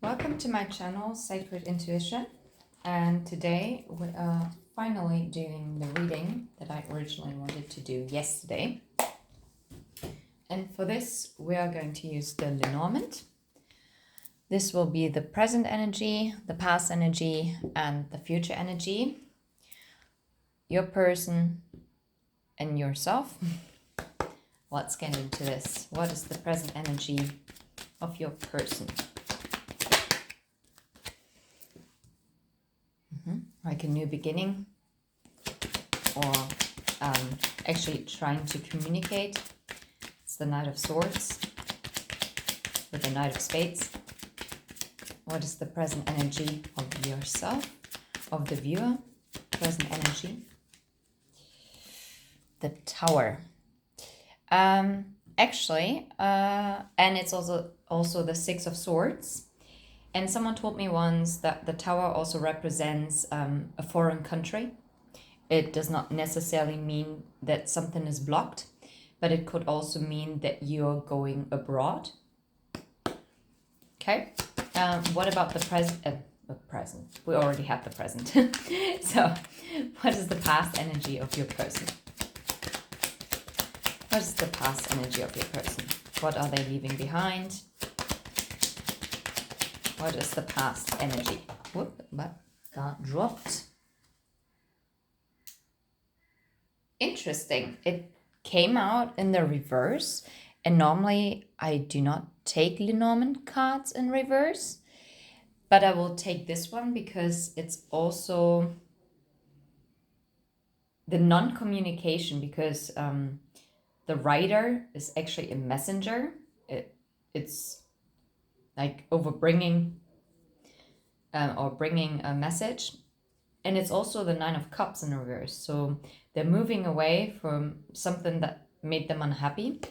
Welcome to my channel, Sacred Intuition, and today we are finally doing the reading that I originally wanted to do yesterday. And for this, we are going to use the Lenormand. This will be the present energy, the past energy, and the future energy. Your person and yourself. Let's get into this. What is the present energy of your person? Like a new beginning, or actually trying to communicate. It's the Knight of Swords with the Knight of Spades. What is the present energy of yourself, of the viewer? Present energy. The Tower. Actually, and it's also the Six of Swords. And someone told me once that the Tower also represents a foreign country. It does not necessarily mean that something is blocked, but it could also mean that you're going abroad. Okay. What about the present? We already have the present. So, what is the past energy of your person? What is the past energy of your person? What are they leaving behind? What is the past energy? Whoop, but that dropped. Interesting. It came out in the reverse, and normally I do not take Lenormand cards in reverse, but I will take this one because it's also the non-communication, because the writer is actually a messenger. It's like overbringing or bringing a message. And it's also the Nine of Cups in reverse. So they're moving away from something that made them unhappy.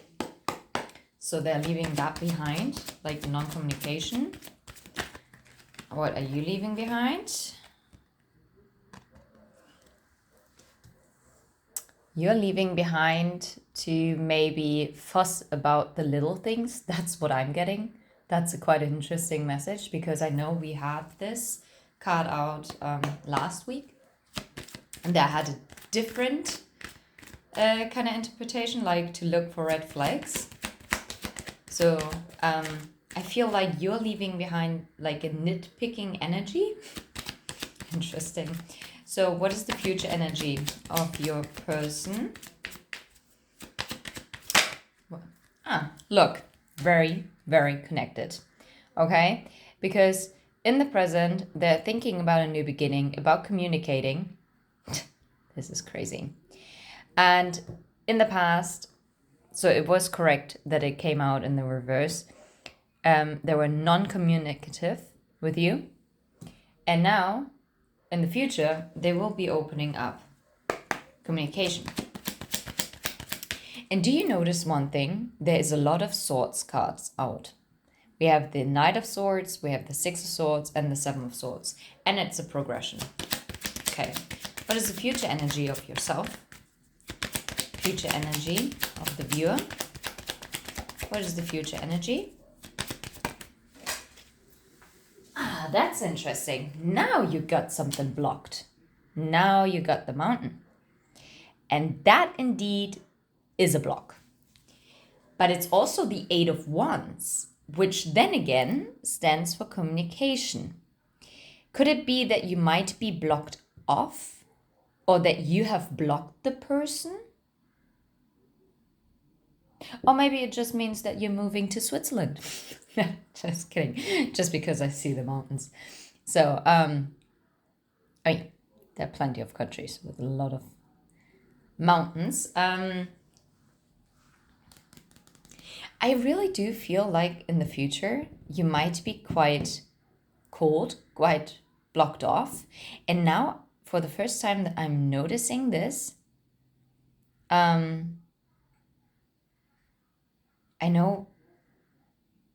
So they're leaving that behind, like non-communication. What are you leaving behind? You're leaving behind to maybe fuss about the little things. That's what I'm getting. That's quite an interesting message, because I know we had this card out last week, and I had a different kind of interpretation, like to look for red flags. So I feel like you're leaving behind like a nitpicking energy. Interesting. So what is the future energy of your person? Look, very, very connected. Okay? Because in the present, they're thinking about a new beginning, about communicating. This is crazy. And in the past, so it was correct that it came out in the reverse. They were non-communicative with you. And now, in the future, they will be opening up communication. And do you notice one thing? There is a lot of swords cards out. We have the Knight of Swords, we have the Six of Swords, and the Seven of Swords. And it's a progression. Okay. What is the future energy of yourself? Future energy of the viewer. What is the future energy? That's interesting. Now you got something blocked. Now you got the mountain. And that indeed is a block. But it's also the Eight of Wands, which then again stands for communication. Could it be that you might be blocked off, or that you have blocked the person? Or maybe it just means that you're moving to Switzerland. Just kidding. Just because I see the mountains. So, I mean, there are plenty of countries with a lot of mountains. I really do feel like in the future, you might be quite cold, quite blocked off. And now, for the first time that I'm noticing this, I know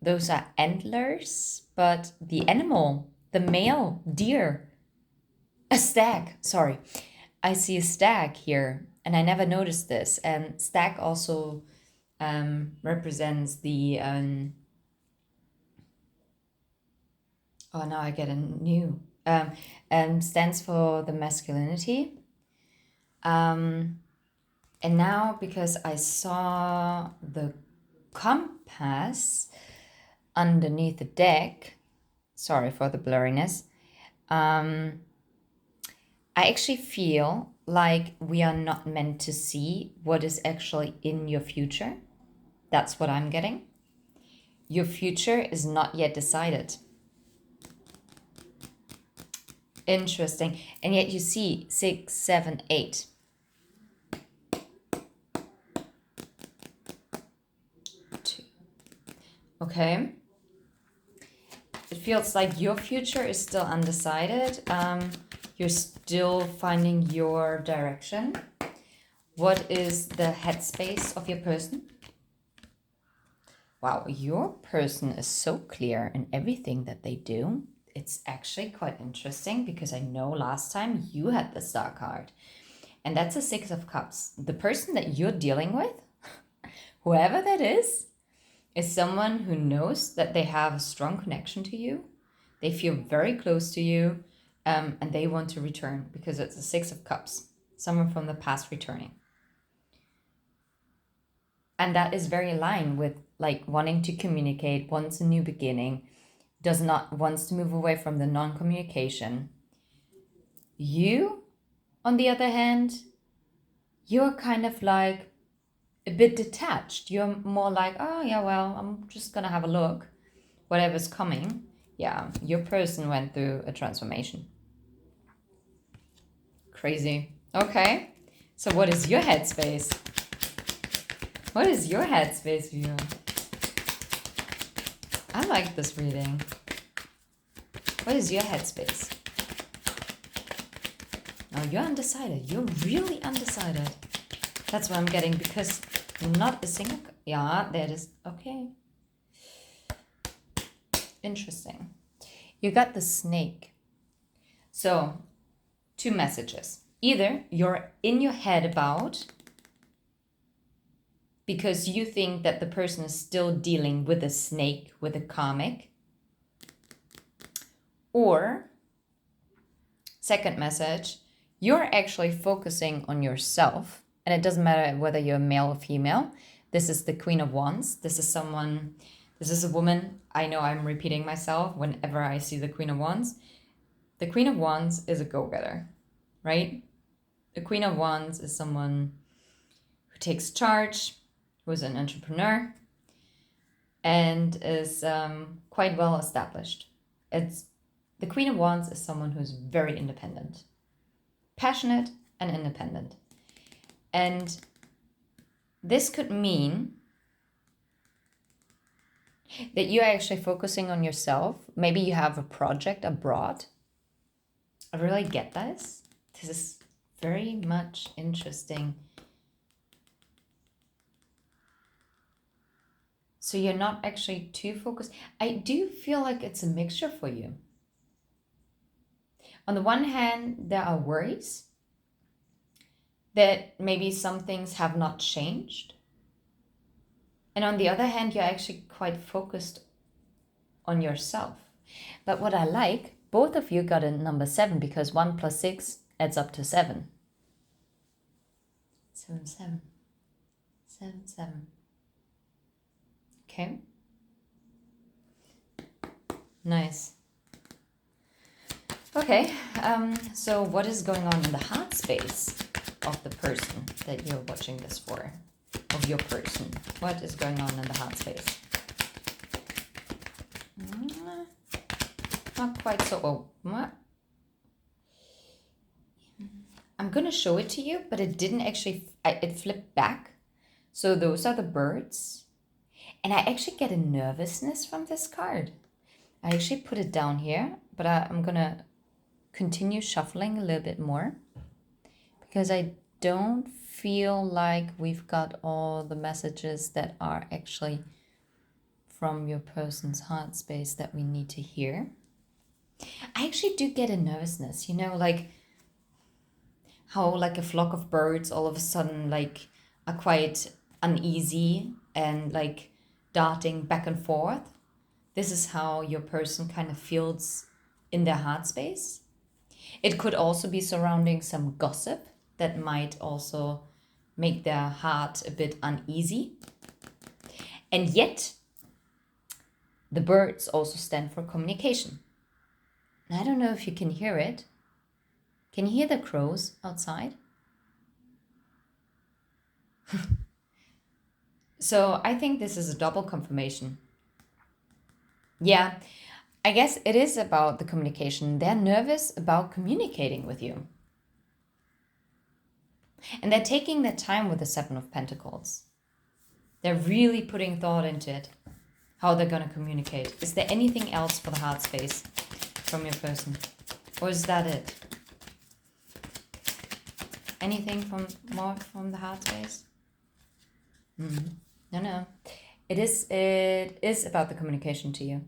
those are antlers, but the animal, the male deer, a stag, sorry. I see a stag here, and I never noticed this. And stag also represents the Oh, now I get a new. Stands for the masculinity. And now, because I saw the compass underneath the deck, sorry for the blurriness, I actually feel like we are not meant to see what is actually in your future. That's what I'm getting. Your future is not yet decided. Interesting. And yet you see 6, 7, 8. Okay. It feels like your future is still undecided. You're still finding your direction. What is the headspace of your person? Wow, your person is so clear in everything that they do. It's actually quite interesting because I know last time you had the Star card. And that's a 6 of Cups. The person that you're dealing with, whoever that is someone who knows that they have a strong connection to you. They feel very close to you, and they want to return because it's a 6 of Cups. Someone from the past returning. And that is very aligned with like wanting to communicate, wants a new beginning, wants to move away from the non-communication. You, on the other hand, you're kind of like a bit detached. You're more like, oh yeah, well, I'm just gonna have a look. Whatever's coming. Yeah, your person went through a transformation. Crazy. Okay. So what is your headspace? What is your headspace for you? I like this reading. What is your headspace? Oh, you're undecided. You're really undecided. That's what I'm getting because not a single... Yeah, there it is. Okay. Interesting. You got the snake. So, 2 messages. Either you're in your head about because you think that the person is still dealing with a snake, with a karmic. Or, second message, you're actually focusing on yourself. And it doesn't matter whether you're male or female. This is the Queen of Wands. This is a woman. I know I'm repeating myself whenever I see the Queen of Wands. The Queen of Wands is a go-getter, right? The Queen of Wands is someone who takes charge, who is an entrepreneur, and is quite well established. The Queen of Wands is someone who is very independent, passionate and independent. And this could mean that you're actually focusing on yourself. Maybe you have a project abroad. I really get this. This is very much interesting. So you're not actually too focused. I do feel like it's a mixture for you. On the one hand, there are worries that maybe some things have not changed. And on the other hand, you're actually quite focused on yourself. But what I like, both of you got a number 7 because 1 plus 6 adds up to 7. 7, 7. 7, 7. Okay. Nice. Okay, so what is going on in the heart space of the person that you're watching this for? Of your person. What is going on in the heart space? Not quite so... Oh, what? I'm going to show it to you, but it didn't actually... It flipped back. So those are the birds. And I actually get a nervousness from this card. I actually put it down here, but I'm going to continue shuffling a little bit more because I don't feel like we've got all the messages that are actually from your person's heart space that we need to hear. I actually do get a nervousness, like how like a flock of birds all of a sudden like are quite uneasy and like darting back and forth. This is how your person kind of feels in their heart space. It could also be surrounding some gossip that might also make their heart a bit uneasy. And yet, the birds also stand for communication. I don't know if you can hear it. Can you hear the crows outside? So I think this is a double confirmation. Yeah, I guess it is about the communication. They're nervous about communicating with you. And they're taking their time with the Seven of Pentacles. They're really putting thought into it, how they're going to communicate. Is there anything else for the heart space from your person? Or is that it? Anything more from the heart space? No. It is about the communication to you.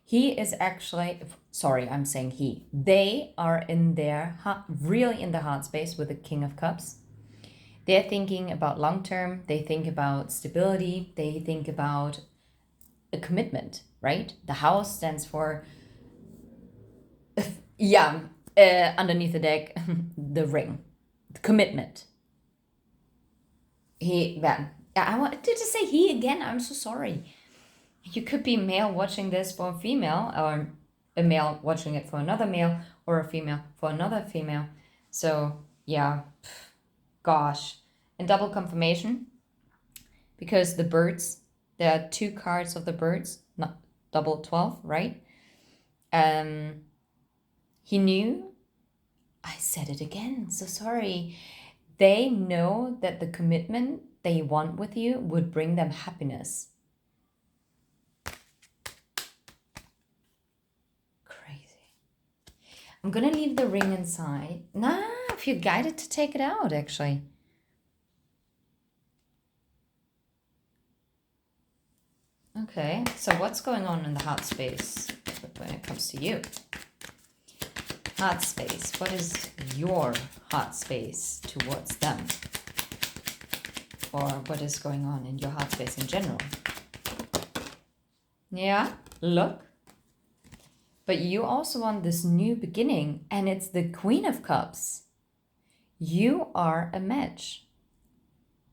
He is actually, sorry, I'm saying he. They are in their really in the heart space with the King of Cups. They're thinking about long term. They think about stability. They think about a commitment, right? The house stands for, underneath the deck, the ring, the commitment. I wanted to say he again. I'm so sorry. You could be male watching this for a female, or a male watching it for another male, or a female for another female. So yeah, gosh. And double confirmation, because the birds, there are 2 cards of the birds, not double 12, right? He knew, I said it again, so sorry. They know that the commitment they want with you would bring them happiness. Crazy. I'm gonna leave the ring inside. Nah, I feel guided to take it out, actually. Okay, so what's going on in the heart space when it comes to you? Heart space. What is your heart space towards them? Or what is going on in your heart space in general? Yeah, look. But you also want this new beginning, and it's the Queen of Cups. You are a match.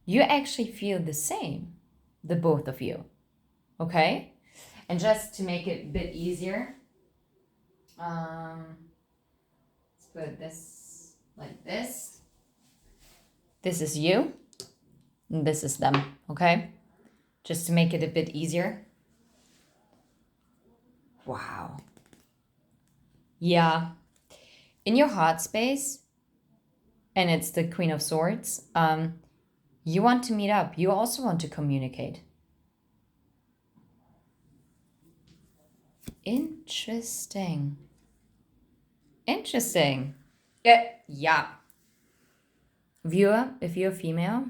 You actually feel the same, the both of you. Okay? And just to make it a bit easier, let's put this like this. This is you, and this is them, okay? Just to make it a bit easier. Wow. Yeah. In your heart space, and it's the Queen of Swords, you want to meet up. You also want to communicate. Interesting. Yeah. Viewer, if you're female,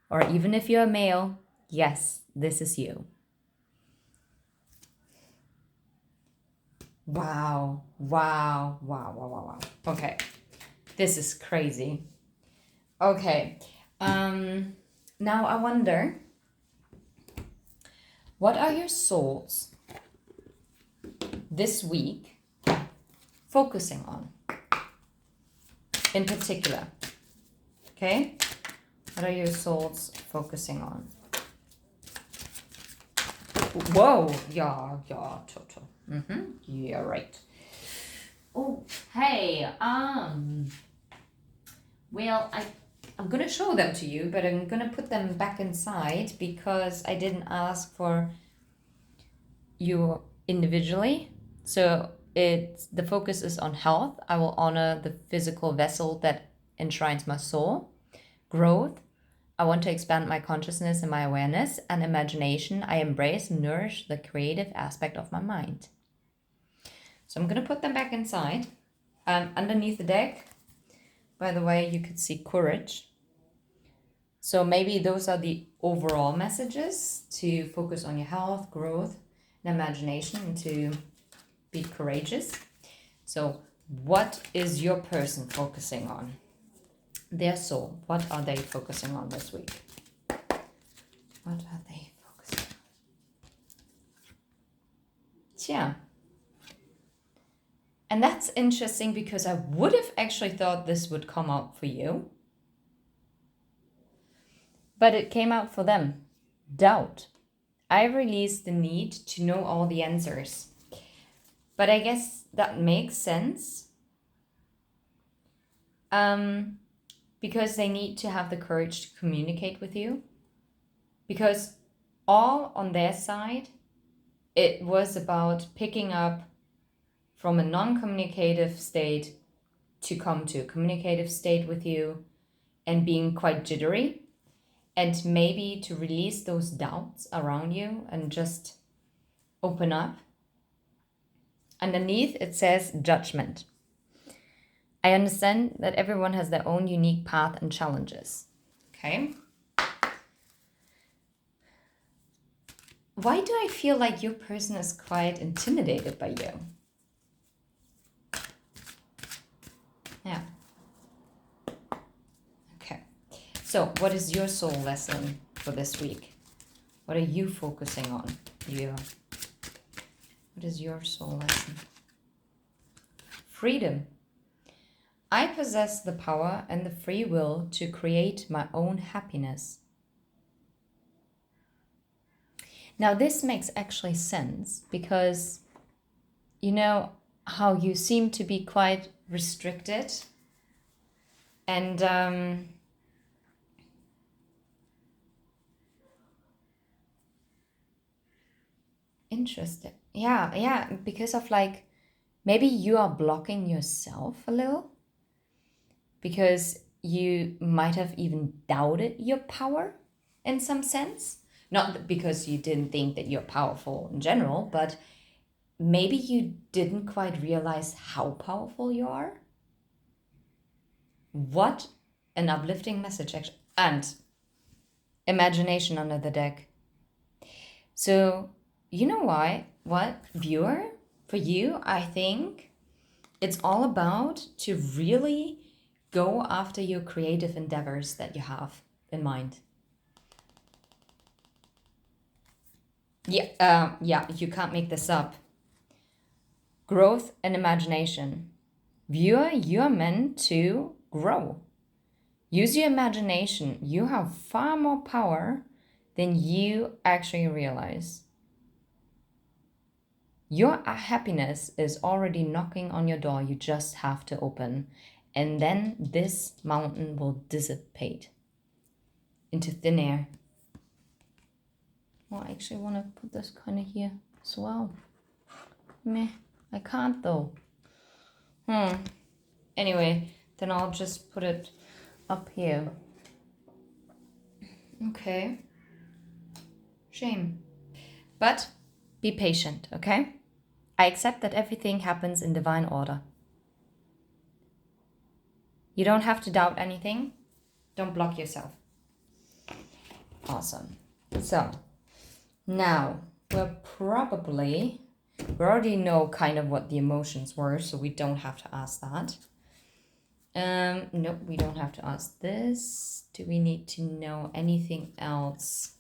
or even if you're a male, yes, this is you. Wow. Okay. This is crazy. Okay. Now I wonder, what are your souls this week focusing on in particular? Okay? What are your souls focusing on? Whoa, yeah, total. Yeah, right. Oh, hey, well, I'm gonna show them to you, but I'm gonna put them back inside because I didn't ask for you individually. So the focus is on health. I will honor the physical vessel that enshrines my soul. Growth. I want to expand my consciousness and my awareness and imagination. I embrace and nourish the creative aspect of my mind. So I'm going to put them back inside. Underneath the deck, by the way, you could see courage. So maybe those are the overall messages: to focus on your health, growth, and imagination, and to be courageous. So what is your person focusing on? Their soul. What are they focusing on this week? What are they focusing Yeah. And that's interesting because I would have actually thought this would come out for you, but it came out for them. Doubt. I released the need to know all the answers. But I guess that makes sense. Because they need to have the courage to communicate with you. Because all on their side, it was about picking up from a non-communicative state to come to a communicative state with you and being quite jittery, and maybe to release those doubts around you and just open up. Underneath it says judgment. I understand that everyone has their own unique path and challenges. Okay. Why do I feel like your person is quite intimidated by you? Yeah. Okay. So what is your soul lesson for this week? What are you focusing on? You. What is your soul lesson? Freedom. I possess the power and the free will to create my own happiness. Now, this makes actually sense because you know how you seem to be quite restricted and interested. Yeah, because of like maybe you are blocking yourself a little because you might have even doubted your power in some sense. Not because you didn't think that you're powerful in general, but maybe you didn't quite realize how powerful you are. What an uplifting message, actually. And imagination under the deck. So, you know why? What, viewer? For you, I think it's all about to really go after your creative endeavors that you have in mind. Yeah, you can't make this up. Growth and imagination. Viewer, you're meant to grow. Use your imagination. You have far more power than you actually realize. Your happiness is already knocking on your door. You just have to open. And then this mountain will dissipate into thin air. Well, I actually want to put this kind of here as well. Meh, I can't though. Anyway, then I'll just put it up here. Okay. Shame. But be patient, okay? I accept that everything happens in divine order. You don't have to doubt anything. Don't block yourself. Awesome. So, now we already know kind of what the emotions were, so we don't have to ask that. Nope, we don't have to ask this. Do we need to know anything else?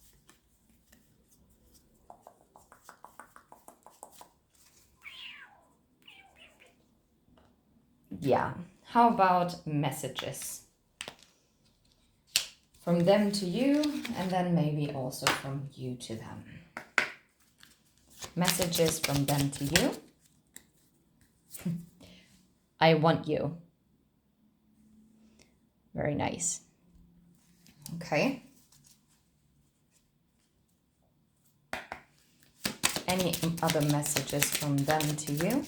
Yeah. How about messages? From them to you, and then maybe also from you to them. Messages from them to you. I want you. Very nice. Okay. Any other messages from them to you?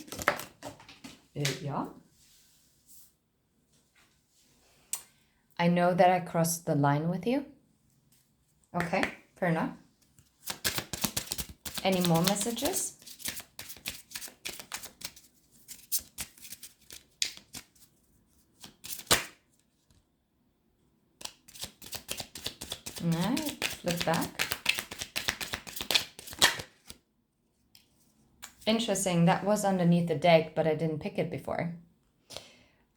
Yeah. I know that I crossed the line with you. Okay, fair enough. Any more messages? Alright, flip back. Interesting, that was underneath the deck, but I didn't pick it before.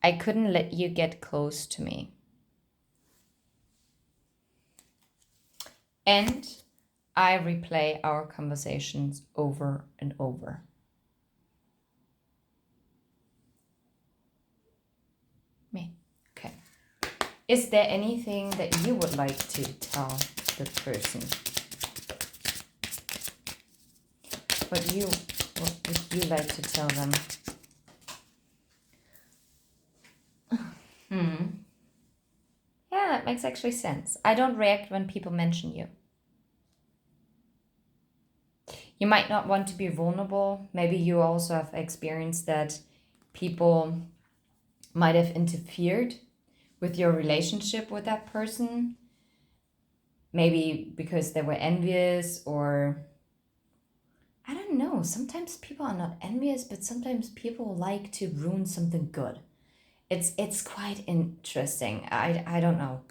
I couldn't let you get close to me. And I replay our conversations over and over. Is there anything that you would like to tell the person? What would you like to tell them? Yeah, that makes actually sense. I don't react when people mention you. You might not want to be vulnerable. Maybe you also have experienced that people might have interfered with your relationship with that person. Maybe because they were envious, or I don't know. Sometimes people are not envious, but sometimes people like to ruin something good. It's quite interesting. I don't know.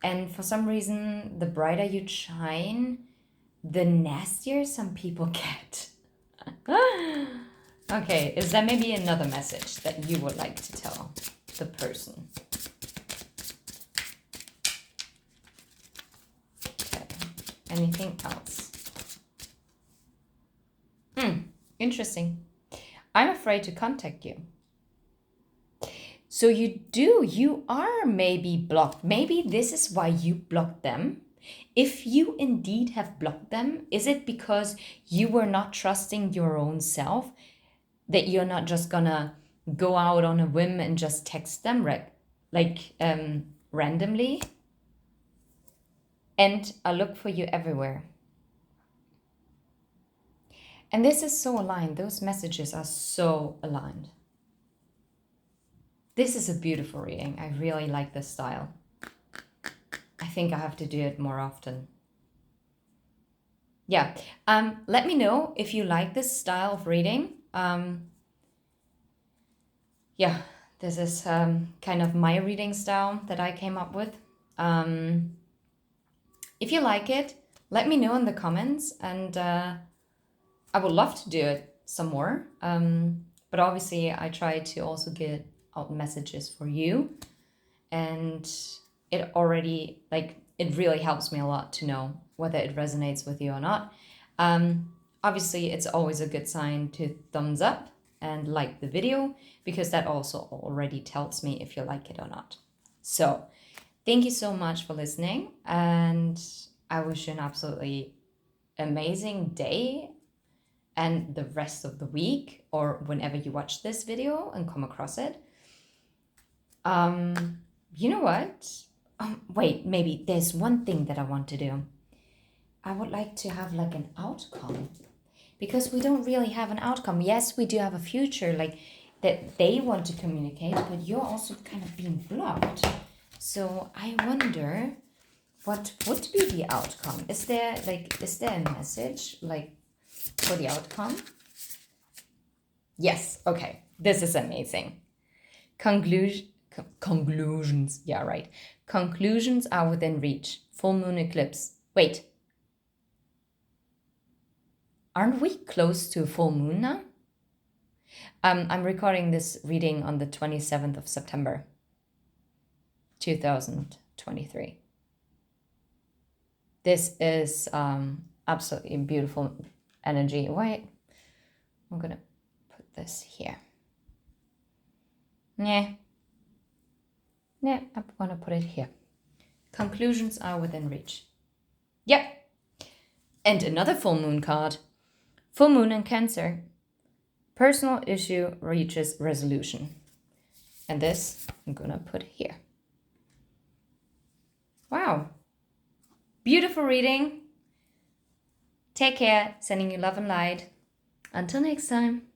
And for some reason, the brighter you shine, the nastier some people get. Okay, is there maybe another message that you would like to tell the person? Okay, anything else? Interesting. I'm afraid to contact you. So you are maybe blocked. Maybe this is why you blocked them. If you indeed have blocked them, is it because you were not trusting your own self, that you're not just gonna go out on a whim and just text them randomly? And I look for you everywhere. And this is so aligned. Those messages are so aligned. This is a beautiful reading. I really like this style. I think I have to do it more often. Yeah. Let me know if you like this style of reading. Yeah, this is kind of my reading style that I came up with. If you like it, let me know in the comments, and I would love to do it some more. But obviously, I try to also get out messages for you, and it really helps me a lot to know whether it resonates with you or not. Obviously, it's always a good sign to thumbs up and like the video, because that also already tells me if you like it or not. So thank you so much for listening, and I wish you an absolutely amazing day and the rest of the week, or whenever you watch this video and come across it. You know what? Wait, maybe there's one thing that I want to do. I would like to have like an outcome, because we don't really have an outcome. Yes, we do have a future, like that they want to communicate, but you're also kind of being blocked. So I wonder what would be the outcome. Is there a message like for the outcome? Yes, okay. This is amazing. Conclusions. Yeah, right. Conclusions are within reach. Full moon eclipse. Wait. Aren't we close to a full moon now? I'm recording this reading on the 27th of September, 2023. This is absolutely beautiful energy. Wait, I'm gonna put this here. I'm gonna put it here. Conclusions are within reach. Yep. And another full moon card. Full moon in Cancer. Personal issue reaches resolution. And this I'm gonna put here. Wow. Beautiful reading. Take care. Sending you love and light. Until next time.